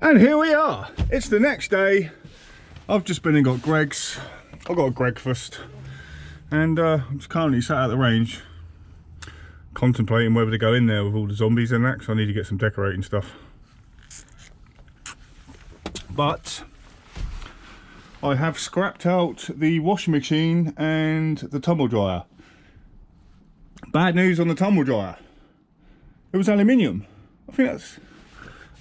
And here we are. It's the next day. I've just been and got Greg's. I got a breakfast, and I'm just currently sat at the range contemplating whether to go in there with all the zombies and that, because I need to get some decorating stuff. But I have scrapped out the washing machine and the tumble dryer. Bad news on the tumble dryer. It was aluminium. I think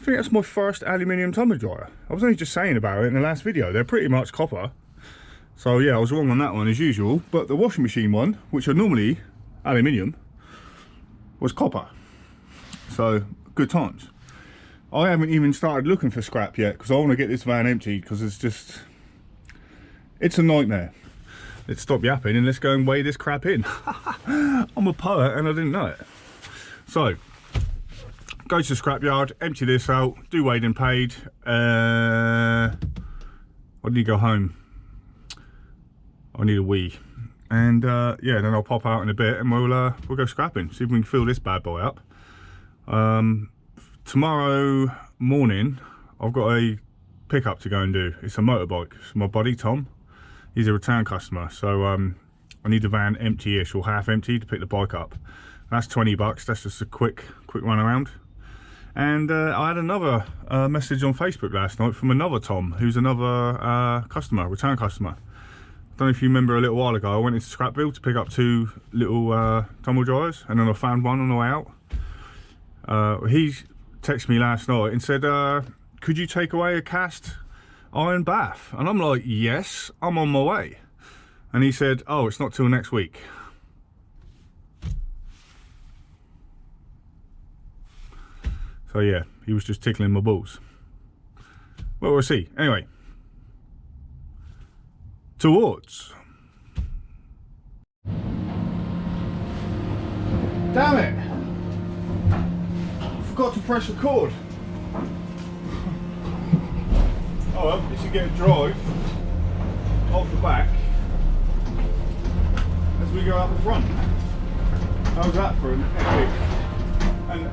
that's my first aluminium tumble dryer. I was only just saying about it in the last video. They're pretty much copper. So yeah, I was wrong on that one as usual. But the washing machine one, which are normally aluminium, was copper. So good times. I haven't even started looking for scrap yet because I want to get this van emptied, because it's a nightmare. Let's stop yapping and let's go and weigh this crap in. I'm a poet and I didn't know it. So go to the scrapyard, empty this out, do weighed and paid. I need to go home. I need a wee. And yeah, then I'll pop out in a bit and we'll go scrapping, see if we can fill this bad boy up. Tomorrow morning I've got a pickup to go and do. It's a motorbike. It's my buddy Tom. He's a return customer, so I need the van empty-ish or half empty to pick the bike up. That's 20 bucks. That's just a quick run around. And I had another message on Facebook last night from another Tom, who's another customer, return customer. I don't know if you remember, a little while ago I went into Scrapville to pick up 2 little tumble dryers, and then I found one on the way out. He texted me last night and said, could you take away a cast iron bath? And I'm like, yes, I'm on my way. And he said, oh, it's not till next week. So yeah, he was just tickling my balls. Well, we'll see. Anyway, towards. Damn it! I forgot to press record. Oh well, this is get a drive off the back as we go out the front. How's that for an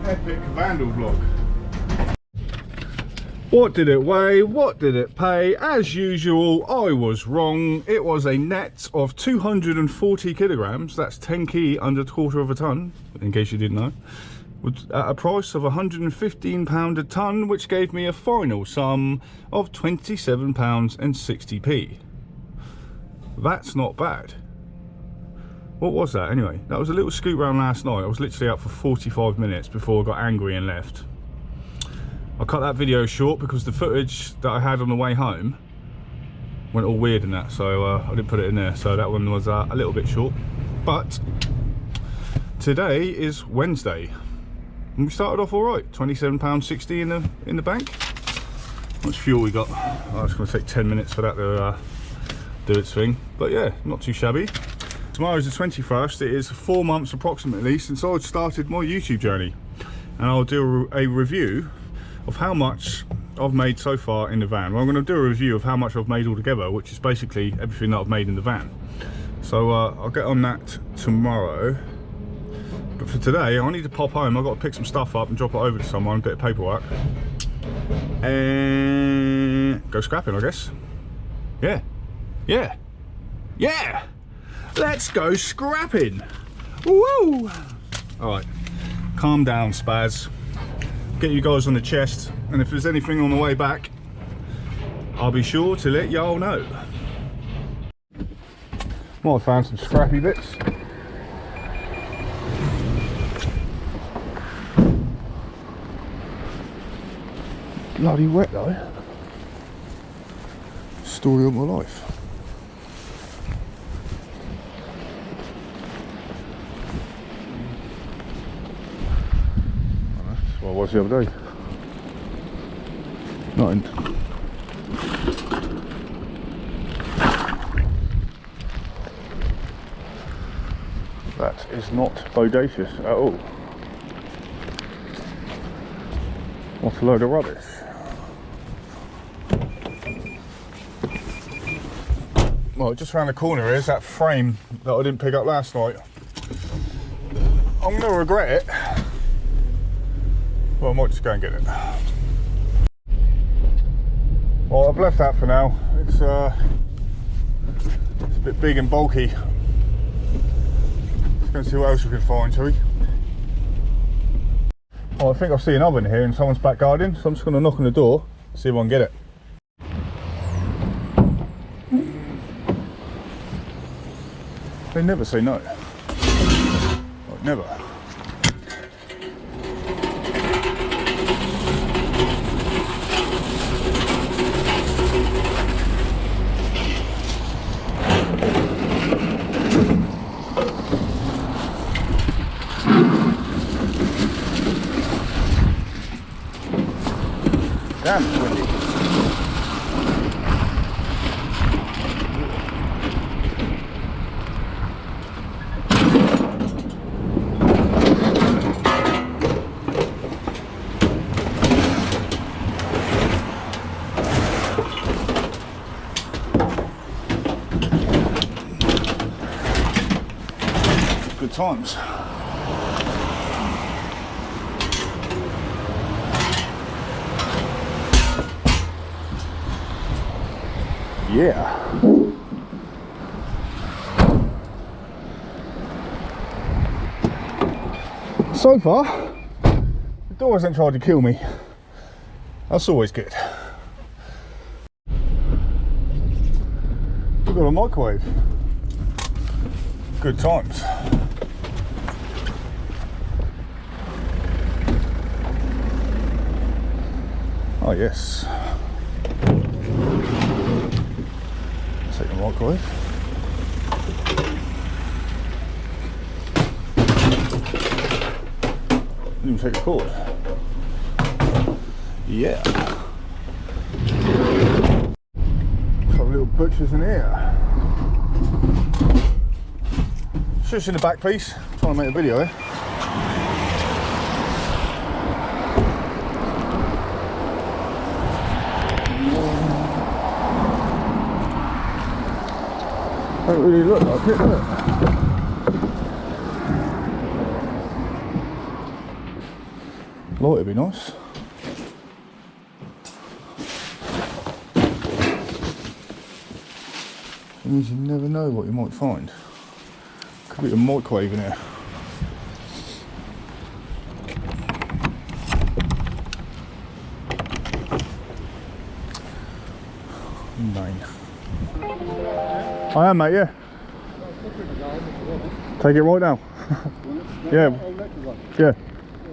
epic vandal vlog? What did it weigh? What did it pay? As usual, I was wrong. It was a net of 240 kilograms. That's 10 key, under £1/4 of a ton, in case you didn't know. At a price of £115 a tonne, which gave me a final sum of £27.60p. That's not bad. What was that anyway? That was a little scoot round last night. I was literally out for 45 minutes before I got angry and left. I cut that video short because the footage that I had on the way home went all weird in that, so I didn't put it in there. So that one was a little bit short. But today is Wednesday. And we started off all right. £27.60 in the bank. How much fuel we got? Oh, it's going to take 10 minutes for that to do its thing. But yeah, not too shabby. Tomorrow is the 21st. It is 4 months approximately since I started my YouTube journey, and I'll do a review of how much I've made so far in the van. Well, I'm going to do a review of how much I've made altogether, which is basically everything that I've made in the van. So I'll get on that tomorrow. But for today, I need to pop home. I've got to pick some stuff up and drop it over to someone, a bit of paperwork, and go scrapping, I guess. Yeah. Let's go scrapping. Woo! All right, calm down, Spaz. Get you guys on the chest, and if there's anything on the way back, I'll be sure to let y'all know. Well, I found some scrappy bits. Bloody wet though. Story of my life. That's what I was the other day. Nothing. That is not bodacious at all. What a load of rubbish. Well, just around the corner here is that frame that I didn't pick up last night. I'm going to regret it. Well, I might just go and get it. Well, I've left that for now. It's a bit big and bulky. Let's go and see what else we can find, shall we? Oh, I think I see an oven here in someone's back garden, so I'm just going to knock on the door, see if I can get it. They never say no. Like, never. Damn, it's windy. Good times. Yeah. So far, the door hasn't tried to kill me. That's always good. We've got a microwave. Good times. Oh yes. Take the microwave. Didn't even take the cord. Yeah. Couple of little butchers in here. Shush in the back, please. I'm trying to make a video here. Don't really look like it, does it? Light would be nice. It means you never know what you might find. Could be a microwave in here. Nine. I am, mate, yeah. Take it right now. Yeah. Yeah.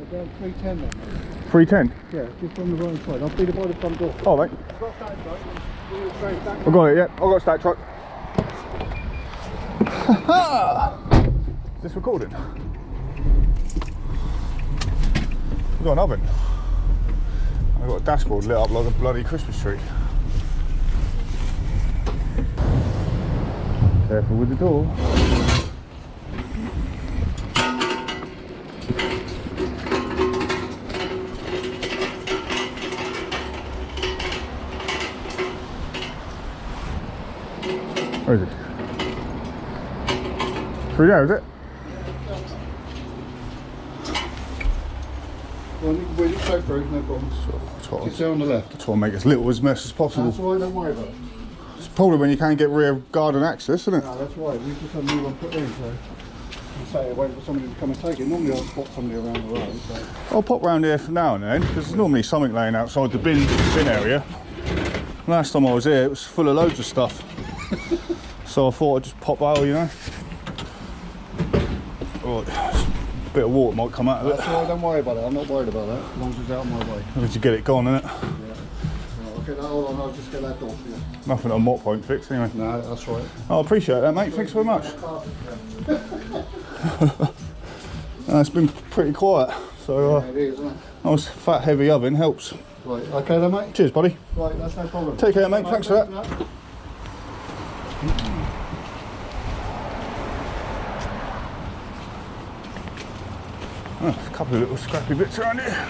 310 then. 310? Yeah, just on the right side. I'll be by the front door. Oh, mate. I've got it, yeah. I've got a stack truck. Is this recording? We've got an oven. I've got a dashboard lit up like a bloody Christmas tree. Careful with the door. Where is it? Through there, is it? Well, you can wheel it straight through, no problem. Just there on the left. Try and make as little as mess as possible. That's all right, don't worry about it. It's probably when you can't get rear garden access, isn't it? No, that's right. We just had a new one put in, so you say wait for somebody to come and take it. Normally I'll spot somebody around the road. So. I'll pop round here for now and then, because there's normally something laying outside the bin area. Last time I was here, it was full of loads of stuff. So I thought I'd just pop out, you know. Right, a bit of water might come out of it. That's all right, don't worry about it. I'm not worried about that, as long as it's out of my way. Did you get it gone, innit? Yeah. Right, okay, hold on, I'll just get that door for you. Nothing a mop won't fix, anyway. No, that's right. Oh, I appreciate that, mate. Thanks very much. It's been pretty quiet, so Yeah, it is, isn't it? nice fat heavy oven helps. Right, okay then, mate? Cheers, buddy. Right, that's no problem. Take care, mate. Right, Thanks for that. Oh, a couple of little scrappy bits around here.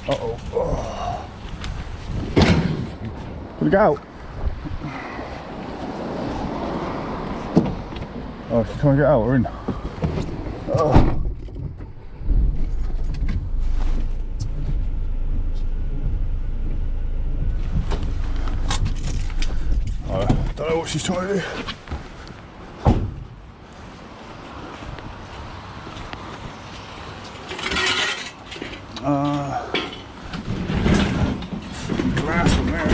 Uh-oh. Oh. Can we go out? Oh, she's trying to get out. We're in. Oh. what she's trying to do. Glass from there.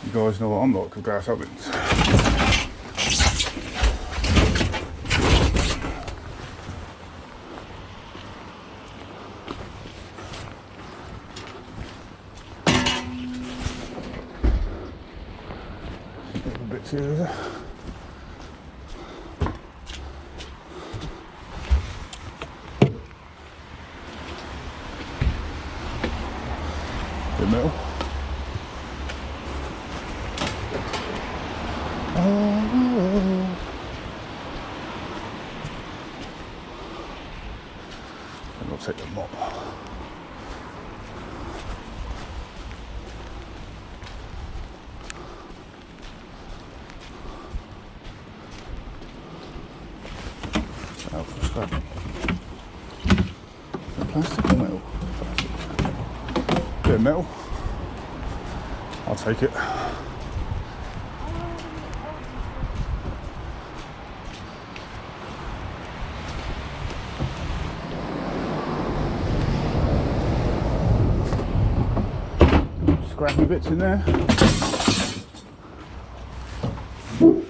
You guys know what I'm like with glass ovens. Little bits here. Bit of metal. And I'll take the mop. Out for scrap. Plastic or metal? Plastic. Bit of metal. I'll take it. Scrappy bits in there. Whew.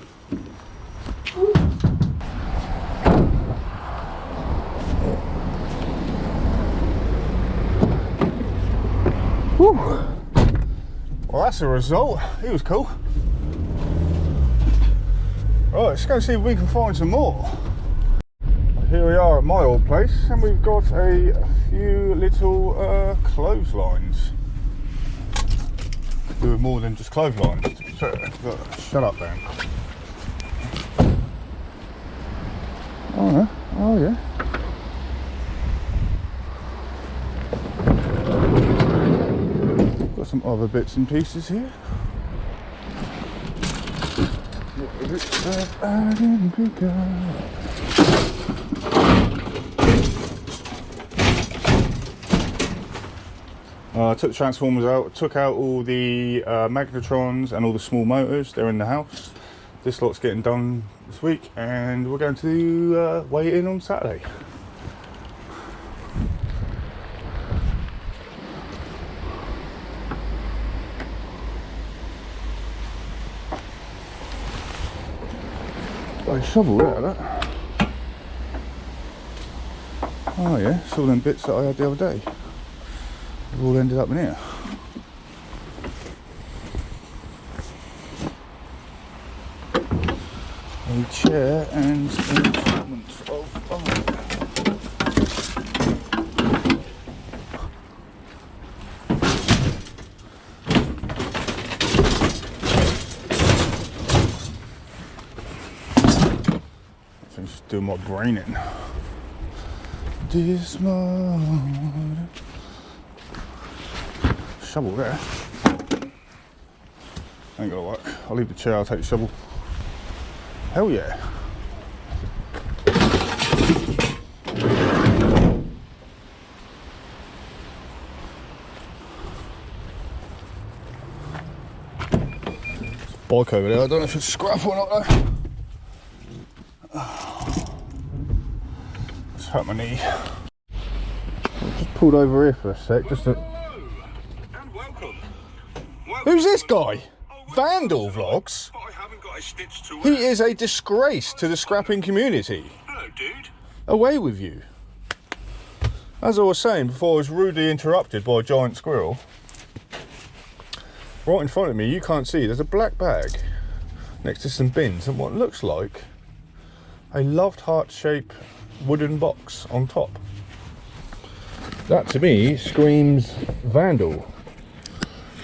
Well, that's a result. He was cool. Right, let's go see if we can find some more. Here we are at my old place, and we've got a few little clotheslines. Do more than just clotheslines, to be fair. But shut up, Dan. Oh yeah, oh yeah. Got some other bits and pieces here. Little bits that I didn't pick up. Took the transformers out, took out all the magnetrons and all the small motors. They're in the house. This lot's getting done this week, and we're going to weigh it in on Saturday. Got a shovel there, that. Oh yeah, it's all them bits that I had the other day. They've all ended up in here. A chair and instruments of I think just doing my brain in. Dismount. Shovel there. Ain't gonna work. I'll leave the chair, I'll take the shovel. Hell yeah. There's a bike over there, I don't know if it's scrap or not though. It's hurt my knee. I just pulled over here for a sec, just to... Who's this guy? Vandal Vlogs? He is a disgrace to the scrapping community. Hello, dude. Away with you. As I was saying before, I was rudely interrupted by a giant squirrel. Right in front of me, you can't see, there's a black bag next to some bins and what looks like a loved heart-shaped wooden box on top. That to me screams Vandal.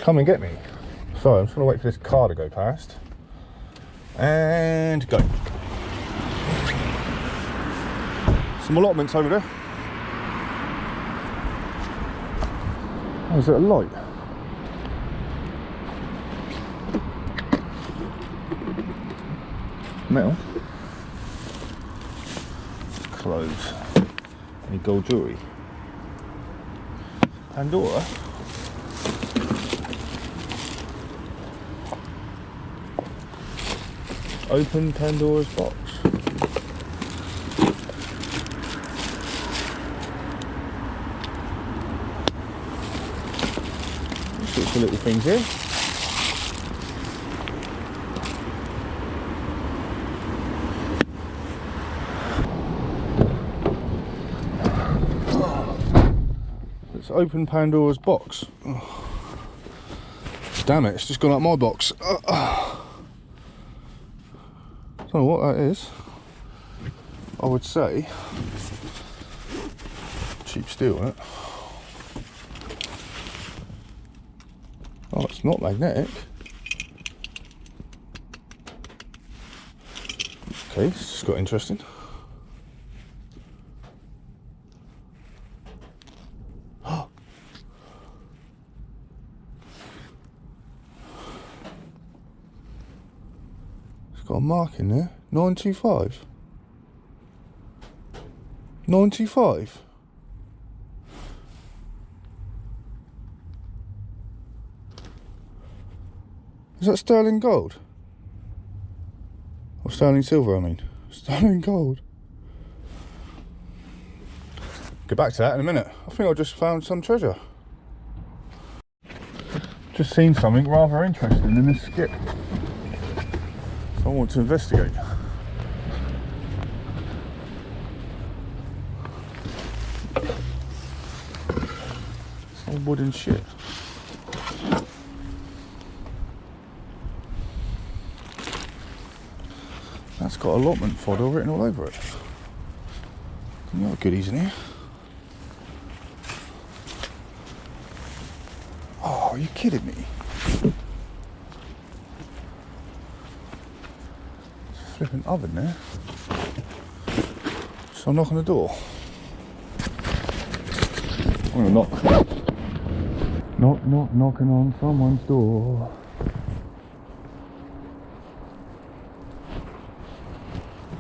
Come and get me. So I'm just going to wait for this car to go past. And go. Some allotments over there. Oh, is it a light? Metal. Clothes. Any gold jewellery? Pandora. Open Pandora's box. All sorts of little things here. Let's open Pandora's box. Oh. Damn it, it's just gone up my box. Don't know what that is. I would say cheap steel, isn't it? Oh, it's not magnetic. Okay, this got interesting. It's got a mark in there. 925. 925. Is that sterling gold? Or sterling silver, I mean. Sterling gold. Get back to that in a minute. I think I just found some treasure. Just seen something rather interesting in this skip. So I want to investigate. Some wooden shit. That's got allotment fodder written all over it. You got goodies in here. Oh, are you kidding me? There's a flipping oven there. So I'll knock on the door. I'm gonna knock. Knock, knock, knocking on someone's door.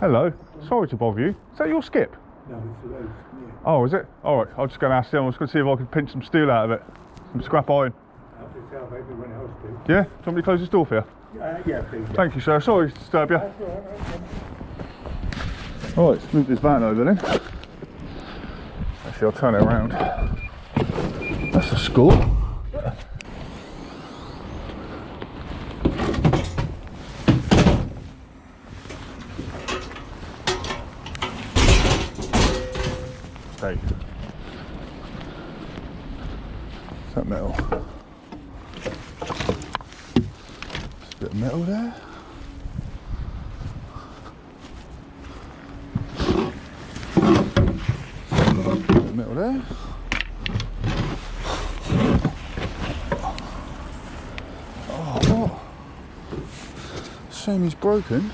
Hello, sorry to bother you. Is that your skip? No, it's loose, yeah. Oh, is it? Alright, I was just going to ask them. I was going to see if I could pinch some steel out of it. Some scrap iron. Everyone else do. Yeah? Do you want me to close this door for you? Yeah, please. Yeah. Thank you, sir. Sorry to disturb you. That's all right, okay. Alright, let's move this van over then. Actually, I'll turn it around. That's a score. Hey. Is that metal? There's a bit of metal there. Metal there. Oh, what? Shame he's broken.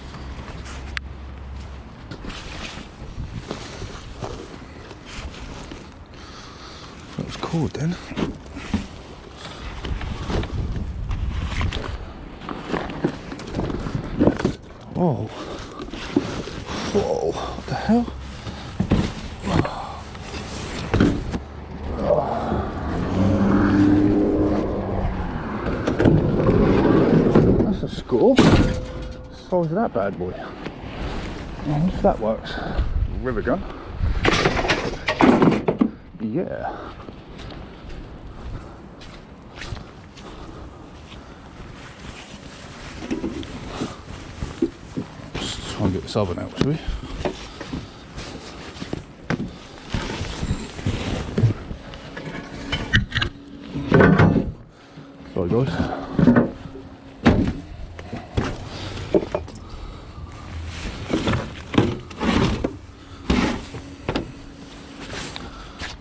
That was cord then. Whoa. Whoa, what the hell? That's a score. Size of that bad boy. Oh, if that works. River gun. Yeah. Let's try and get this oven out, shall we? Sorry guys.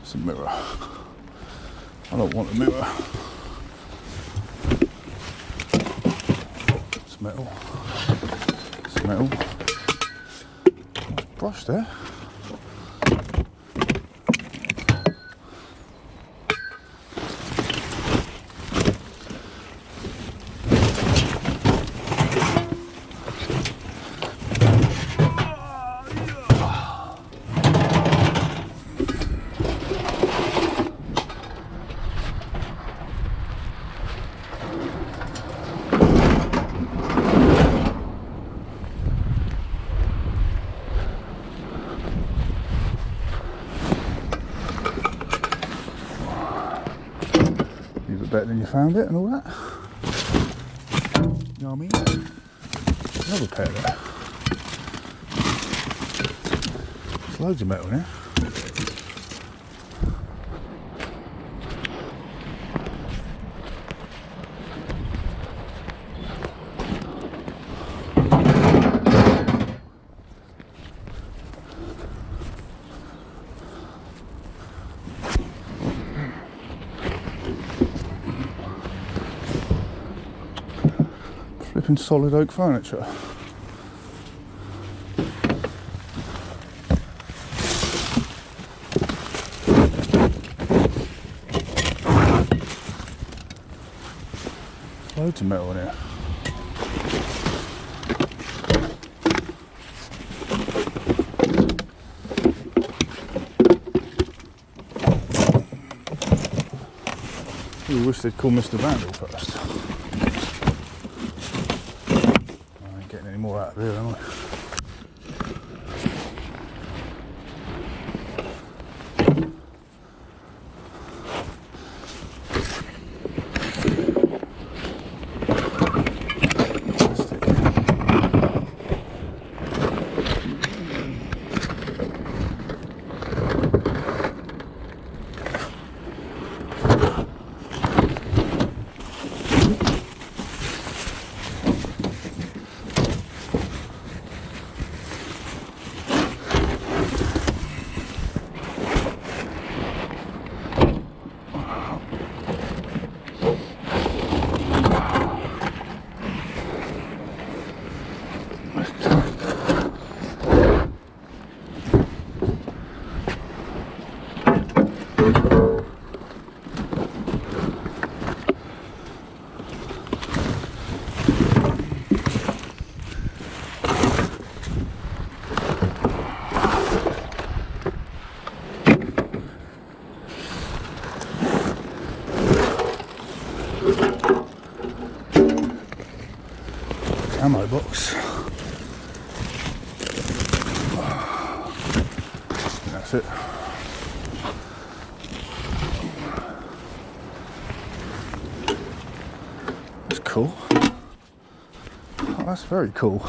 It's a mirror. I don't want a mirror. It's metal. It's metal. Nice brush there. bit better than you found it and all that. You know what I mean? Another pair there. There's loads of metal in here. Flipping solid oak furniture. Loads of metal in here. I wish they'd call Mr. Vandal first. I ain't getting any more out of here, am I? Ammo box. That's it. That's cool. Oh, that's very cool.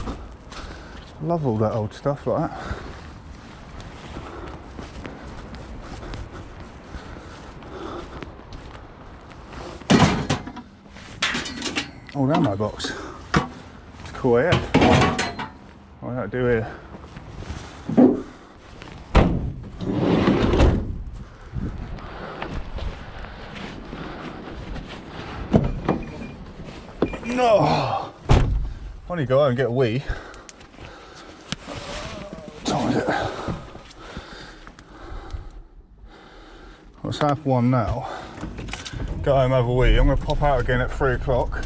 Love all that old stuff like that. Old ammo box. Cool AF. What do I do here? No! Why don't you go home and get a wee? Time is it? Well, it's 1:30 now. Go home, have a wee. I'm going to pop out again at 3 o'clock.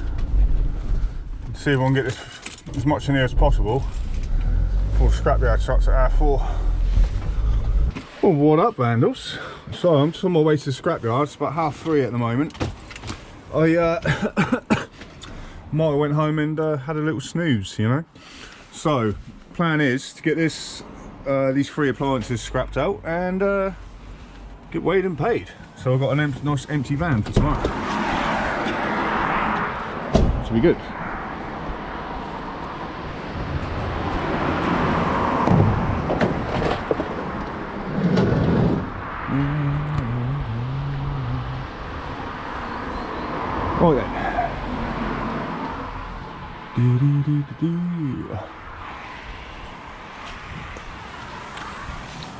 See if I can get this as much in here as possible before the scrapyard shuts at 4:30. Well, what up, Vandals? So I'm just on my way to the scrapyard. It's about 3:30 at the moment. I might have went home and had a little snooze, you know. So plan is to get this these 3 appliances scrapped out and get weighed and paid. So I've got a nice empty van for tomorrow. Should be good. Right then.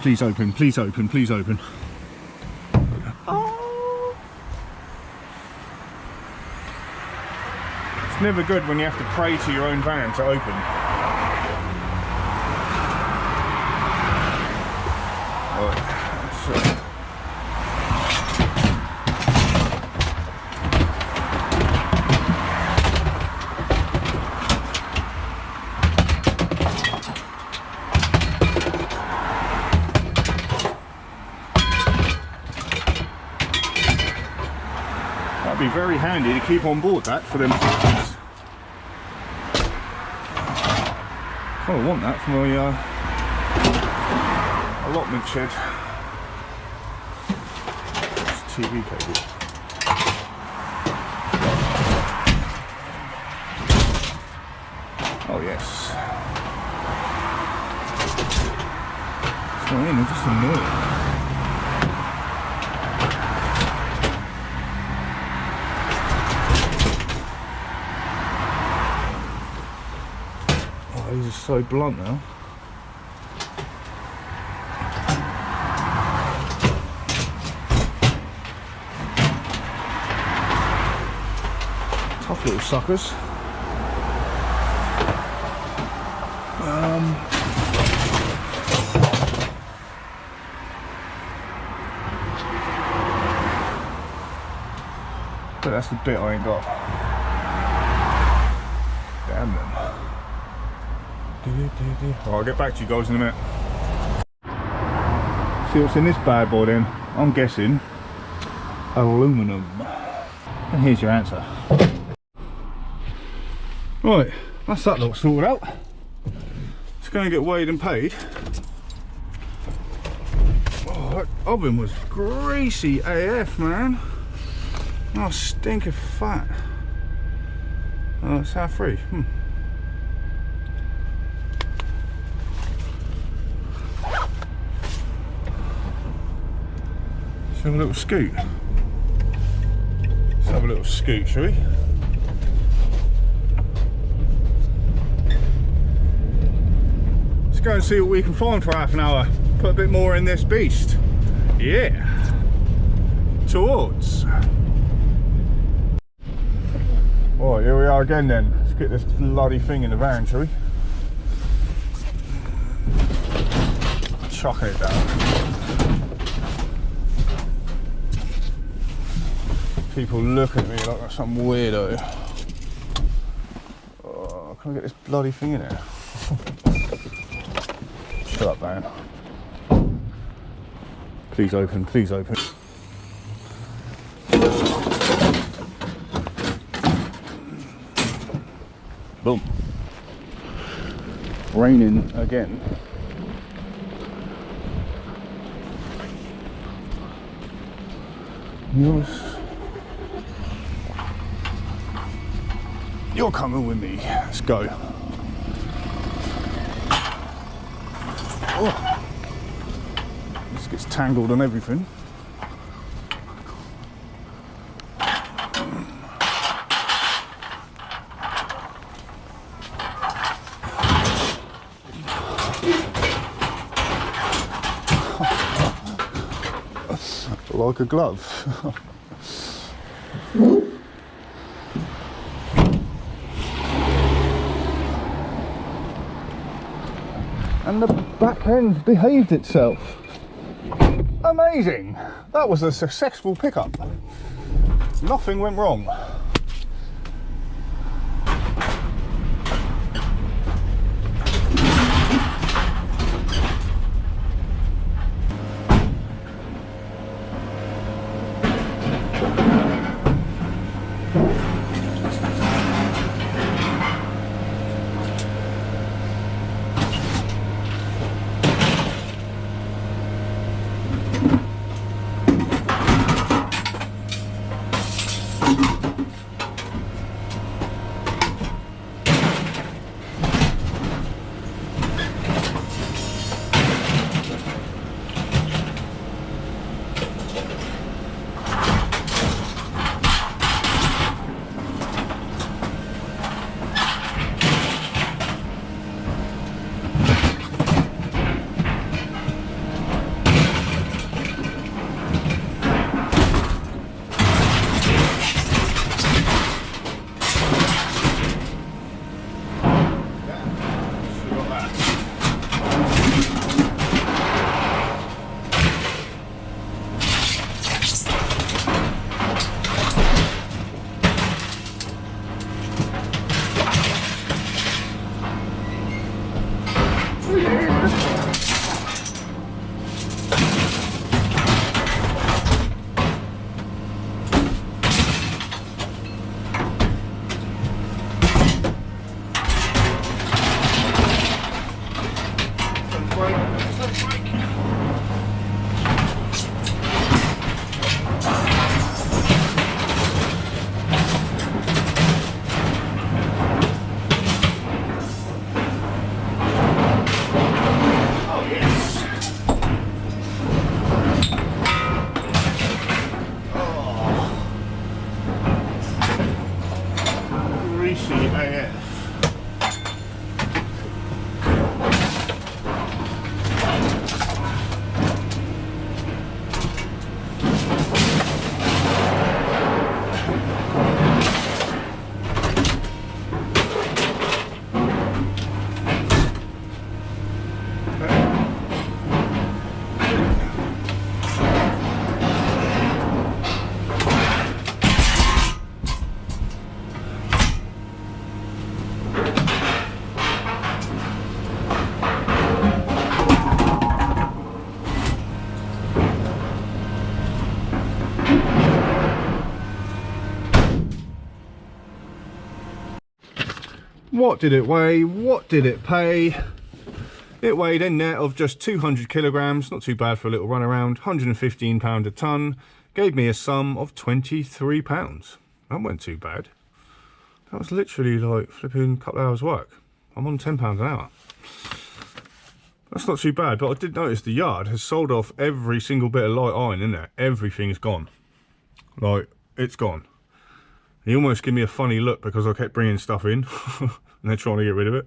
Please open, please open, please open. Oh. It's never good when you have to pray to your own van to open. Right, so. Be very handy to keep on board that for them tickets. I want that for my allotment shed. It's TV cable. Oh yes. It's not in, they're just annoying. Oh, these are so blunt now. Tough little suckers. But that's the bit I ain't got. Damn them. Right, I'll get back to you guys in a minute. See what's in this bad boy then? I'm guessing aluminum. And here's your answer. Right, that's that lot sorted out. Let's go and get weighed and paid. Oh, that oven was greasy AF, man. Oh, stink of fat. Oh, it's half free. Let's have a little scoot. Let's have a little scoot, shall we? Let's go and see what we can find for half an hour. Put a bit more in this beast. Yeah. Towards. Right, here we are again then. Let's get this bloody thing in the van, shall we? Chucking it down. People look at me like I'm some weirdo. Oh, can I get this bloody thing in here? Shut up, man. Please open, please open. Boom. Raining again. You're coming with me. Let's go. Oh. This gets tangled on everything. Like a glove. And the back end behaved itself. Amazing! That was a successful pickup. Nothing went wrong. What did it weigh? What did it pay? It weighed a net of just 200 kilograms, not too bad for a little run around, £115 a tonne, gave me a sum of £23. That wasn't too bad. That was literally like flipping a couple of hours work. I'm on £10 an hour. That's not too bad, but I did notice the yard has sold off every single bit of light iron in there. Everything's gone. Like, it's gone. He almost gave me a funny look because I kept bringing stuff in and they're trying to get rid of it.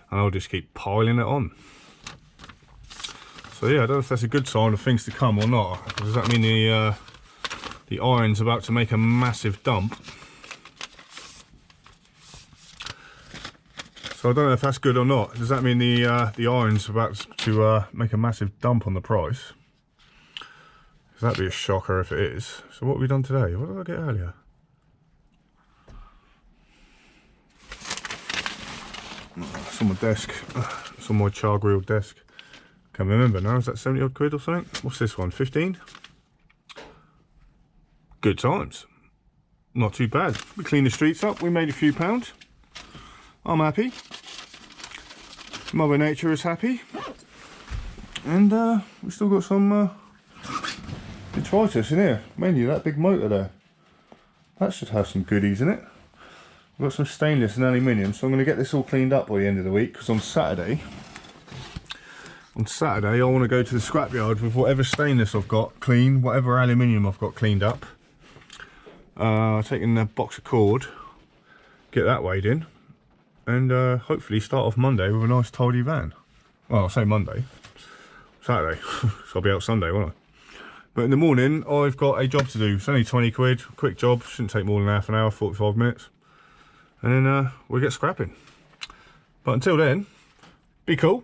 And I'll just keep piling it on. So yeah, I don't know if that's a good sign of things to come or not. Does that mean the iron's about to make a massive dump? So I don't know if that's good or not. Does that mean the iron's about to make a massive dump on the price? Because that'd be a shocker if it is. So what have we done today? What did I get earlier? It's on my desk. It's on my char grill desk. Can't remember now. Is that 70 odd quid or something? What's this one? 15? Good times. Not too bad. We cleaned the streets up. We made a few pounds. I'm happy. Mother Nature is happy. And we've still got some detritus in here. Mainly that big motor there. That should have some goodies in it. We've got some stainless and aluminium, so I'm going to get this all cleaned up by the end of the week, because on Saturday I want to go to the scrapyard with whatever stainless I've got clean, whatever aluminium I've got cleaned up. Taking a box of cord, get that weighed in, and hopefully start off Monday with a nice tidy van. Well, I'll say Monday, Saturday, so I'll be out Sunday, won't I? But in the morning I've got a job to do. It's only 20 quid, quick job, shouldn't take more than half an hour, 45 minutes. And then we'll get scrapping. But until then, be cool,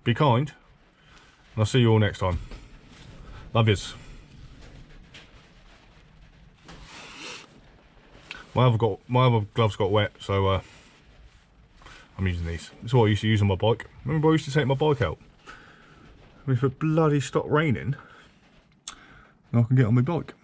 be kind, and I'll see you all next time. Love yous. My other gloves got wet, so I'm using these. It's what I used to use on my bike. Remember I used to take my bike out? I mean, if it bloody stopped raining, I can get on my bike.